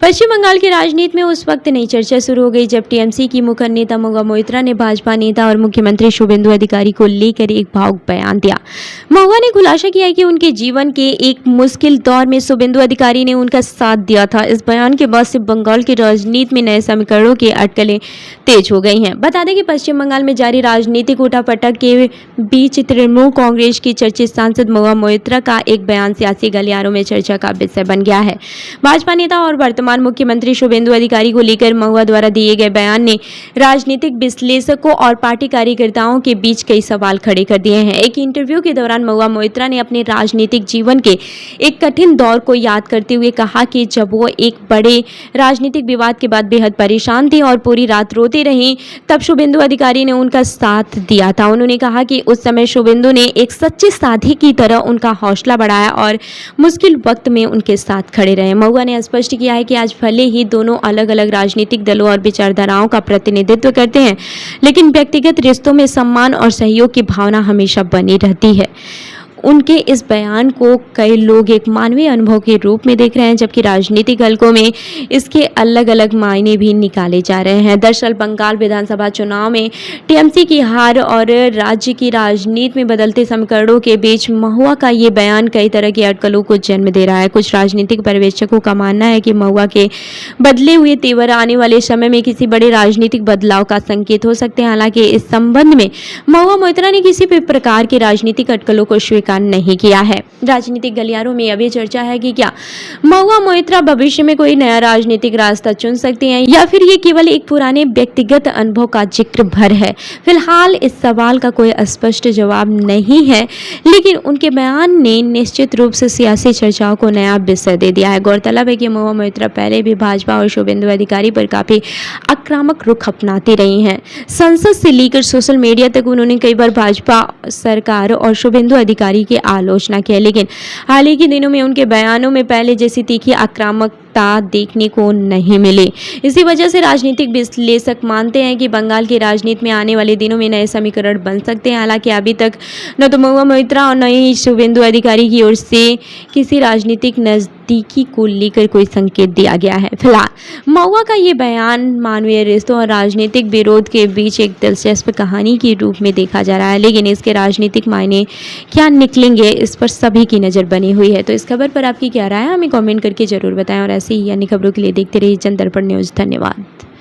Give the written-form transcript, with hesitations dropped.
पश्चिम बंगाल की राजनीति में उस वक्त नई चर्चा शुरू हो गई जब टीएमसी की मुखर नेता महुआ मोइत्रा ने भाजपा नेता और मुख्यमंत्री शुभेंदु अधिकारी को लेकर एक भावुक बयान दिया। महुआ ने खुलासा किया कि उनके जीवन के एक मुश्किल दौर में शुभेंदु अधिकारी ने उनका साथ दिया था। इस बयान के बाद से बंगाल की राजनीति में नए समीकरणों की अटकलें तेज हो गई हैं। बता दें कि पश्चिम बंगाल में जारी राजनीतिक उठापटक के बीच तृणमूल कांग्रेस की चर्चित सांसद महुआ मोइत्रा का एक बयान सियासी गलियारों में चर्चा का विषय बन गया है। भाजपा नेता और वर्तमान मुख्यमंत्री शुभेंदु अधिकारी को लेकर महुआ द्वारा दिए गए बयान ने राजनीतिक विश्लेषकों और पार्टी कार्यकर्ताओं के बीच कई सवाल खड़े कर दिए हैं। एक इंटरव्यू के दौरान महुआ मोइत्रा ने अपने राजनीतिक जीवन के एक कठिन दौर को याद करते हुए कहा कि जब वो एक बड़े राजनीतिक विवाद के बाद बेहद परेशान थे और पूरी रात रोते रहे, तब शुभेंदु अधिकारी ने उनका साथ दिया था। उन्होंने कहा कि उस समय शुभेंदु ने एक सच्चे साथी की तरह उनका हौसला बढ़ाया और मुश्किल वक्त में उनके साथ खड़े रहे। महुआ ने स्पष्ट किया है कि आज भले ही दोनों अलग अलग राजनीतिक दलों और विचारधाराओं का प्रतिनिधित्व करते हैं, लेकिन व्यक्तिगत रिश्तों में सम्मान और सहयोग की भावना हमेशा बनी रहती है। उनके इस बयान को कई लोग एक मानवीय अनुभव के रूप में देख रहे हैं, जबकि राजनीतिक हलकों में इसके अलग अलग मायने भी निकाले जा रहे हैं। दरअसल बंगाल विधानसभा चुनाव में टीएमसी की हार और राज्य की राजनीति में बदलते समीकरणों के बीच महुआ का ये बयान कई तरह की अटकलों को जन्म दे रहा है। कुछ राजनीतिक पर्यवेक्षकों का मानना है कि महुआ के बदले हुए तेवर आने वाले समय में किसी बड़े राजनीतिक बदलाव का संकेत हो सकते हैं। हालांकि इस संबंध में महुआ मोइत्रा ने किसी भी प्रकार की राजनीतिक अटकलों को नहीं किया है। राजनीतिक गलियारों में अब ये चर्चा है कि क्या महुआ मोइत्रा भविष्य में कोई नया राजनीतिक रास्ता चुन सकते हैं या फिर ये केवल एक पुराने व्यक्तिगत अनुभव का जिक्र भर है। फिलहाल इस सवाल का कोई स्पष्ट जवाब नहीं है, लेकिन उनके बयान ने निश्चित रूप से सियासी चर्चाओं को नया विषय दे दिया है। गौरतलब है कि महुआ मोइत्रा पहले भी भाजपा और शुभेंदु अधिकारी पर काफी आक्रामक रुख अपनाती रही हैं। संसद से लेकर सोशल मीडिया तक उन्होंने कई बार भाजपा सरकार और शुभेंदु अधिकारी की आलोचना की है, लेकिन हाल ही के दिनों में उनके बयानों में पहले जैसी तीखी आक्रामकता देखने को नहीं मिली। इसी वजह से राजनीतिक विश्लेषक मानते हैं कि बंगाल की राजनीति में आने वाले दिनों में नए समीकरण बन सकते हैं। हालांकि अभी तक न तो महुआ मोइत्रा और न ही शुभेंदु अधिकारी की ओर से किसी राजनीतिक नजदीकी को लेकर कोई संकेत दिया गया है। फिलहाल महुआ का ये बयान मानवीय रिश्तों और राजनीतिक विरोध के बीच एक दिलचस्प कहानी के रूप में देखा जा रहा है, लेकिन इसके राजनीतिक मायने क्या निकलेंगे इस पर सभी की नज़र बनी हुई है। तो इस खबर पर आपकी क्या राय है, हमें कमेंट करके जरूर बताएं और ऐसी ही अन्य खबरों के लिए देखते रहिए जनदर्पण न्यूज़। धन्यवाद।